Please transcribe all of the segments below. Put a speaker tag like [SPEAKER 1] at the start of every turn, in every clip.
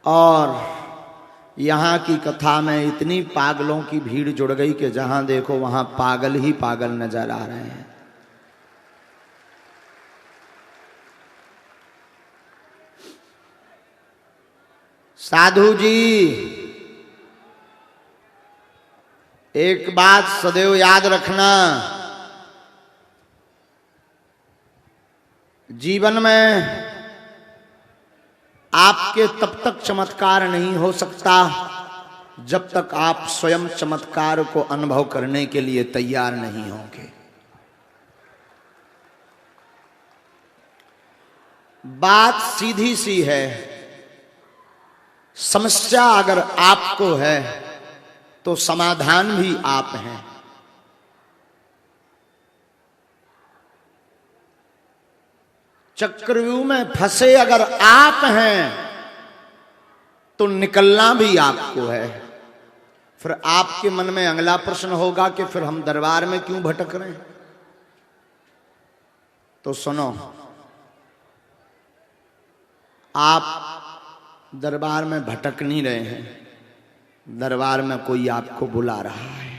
[SPEAKER 1] और यहाँ की कथा में इतनी पागलों की भीड़ जुड़ गई कि जहां देखो वहां पागल ही पागल नजर आ रहे हैं। साधु जी, एक बात सदैव याद रखना, जीवन में आपके तब तक चमत्कार नहीं हो सकता जब तक आप स्वयं चमत्कार को अनुभव करने के लिए तैयार नहीं होंगे। बात सीधी सी है, समस्या अगर आपको है तो समाधान भी आप हैं। चक्रव्यूह में फंसे अगर आप हैं तो निकलना भी आपको है। फिर आपके मन में अगला प्रश्न होगा कि फिर हम दरबार में क्यों भटक रहे हैं? तो सुनो, आप दरबार में भटक नहीं रहे हैं, दरबार में कोई आपको बुला रहा है।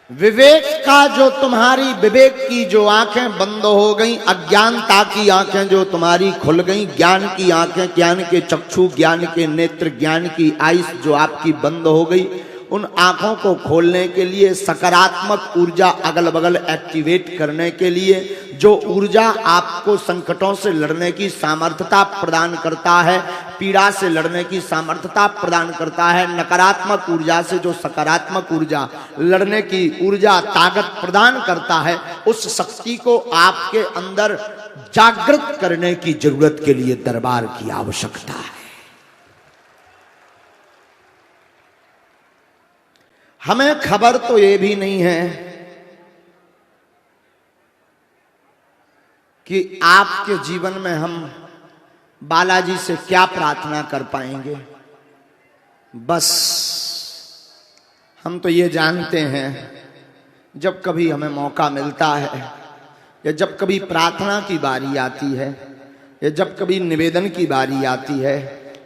[SPEAKER 1] विवेक का जो तुम्हारी विवेक की जो आंखें बंद हो गई, अज्ञानता की आंखें जो तुम्हारी खुल गई, ज्ञान की आंखें, ज्ञान के चक्षु, ज्ञान के नेत्र, ज्ञान की आइस जो आपकी बंद हो गई, उन आंखों को खोलने के लिए, सकारात्मक ऊर्जा अगल बगल एक्टिवेट करने के लिए, जो ऊर्जा आपको संकटों से लड़ने की सामर्थ्यता प्रदान करता है, पीड़ा से लड़ने की सामर्थ्यता प्रदान करता है, नकारात्मक ऊर्जा से जो सकारात्मक ऊर्जा लड़ने की ऊर्जा ताकत प्रदान करता है, उस शक्ति को आपके अंदर जागृत करने की जरूरत के लिए दरबार की आवश्यकता है। हमें खबर तो ये भी नहीं है कि आपके जीवन में हम बालाजी से क्या प्रार्थना कर पाएंगे। बस हम तो ये जानते हैं, जब कभी हमें मौका मिलता है या जब कभी प्रार्थना की बारी आती है या जब कभी निवेदन की बारी आती है,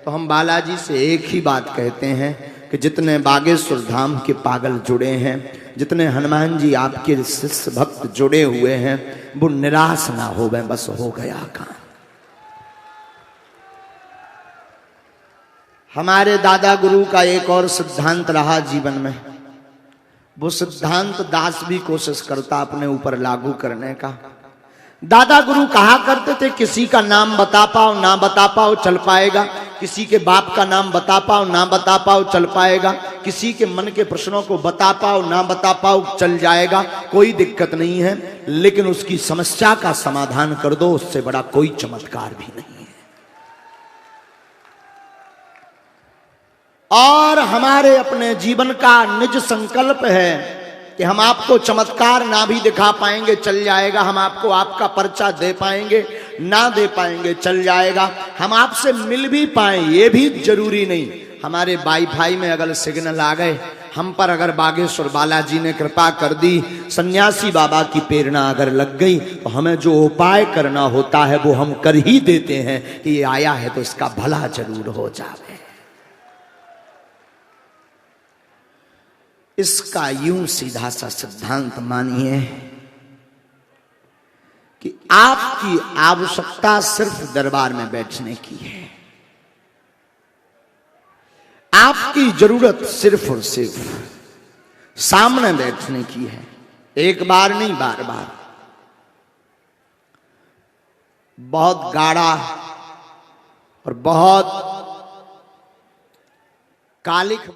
[SPEAKER 1] तो हम बालाजी से एक ही बात कहते हैं कि जितने बागेश्वर धाम के पागल जुड़े हैं, जितने हनुमान जी आपके शिष्य भक्त जुड़े हुए हैं, वो निराश ना हो गए। बस हो गया काम। हमारे दादा गुरु का एक और सिद्धांत रहा जीवन में, वो सिद्धांत दास भी कोशिश करता अपने ऊपर लागू करने का। दादा गुरु कहा करते थे, किसी का नाम बता पाओ ना बता पाओ चल पाएगा, किसी के बाप का नाम बता पाओ ना बता पाओ चल पाएगा, किसी के मन के प्रश्नों को बता पाओ ना बता पाओ चल जाएगा, कोई दिक्कत नहीं है, लेकिन उसकी समस्या का समाधान कर दो, उससे बड़ा कोई चमत्कार भी नहीं है। और हमारे अपने जीवन का निज संकल्प है कि हम आपको चमत्कार ना भी दिखा पाएंगे चल जाएगा, हम आपको आपका पर्चा दे पाएंगे ना दे पाएंगे चल जाएगा, हम आपसे मिल भी पाए ये भी जरूरी नहीं। हमारे वाईफाई में अगर सिग्नल आ गए, हम पर अगर बागेश्वर बालाजी ने कृपा कर दी, सन्यासी बाबा की प्रेरणा अगर लग गई, तो हमें जो उपाय करना होता है वो हम कर ही देते हैं कि ये आया है तो इसका भला जरूर हो जाए। इसका यूं सीधा सा सिद्धांत मानिए कि आपकी आवश्यकता सिर्फ दरबार में बैठने की है। आपकी जरूरत सिर्फ और सिर्फ सामने बैठने की है, एक बार नहीं बार बार। बहुत गाढ़ा और बहुत कालिक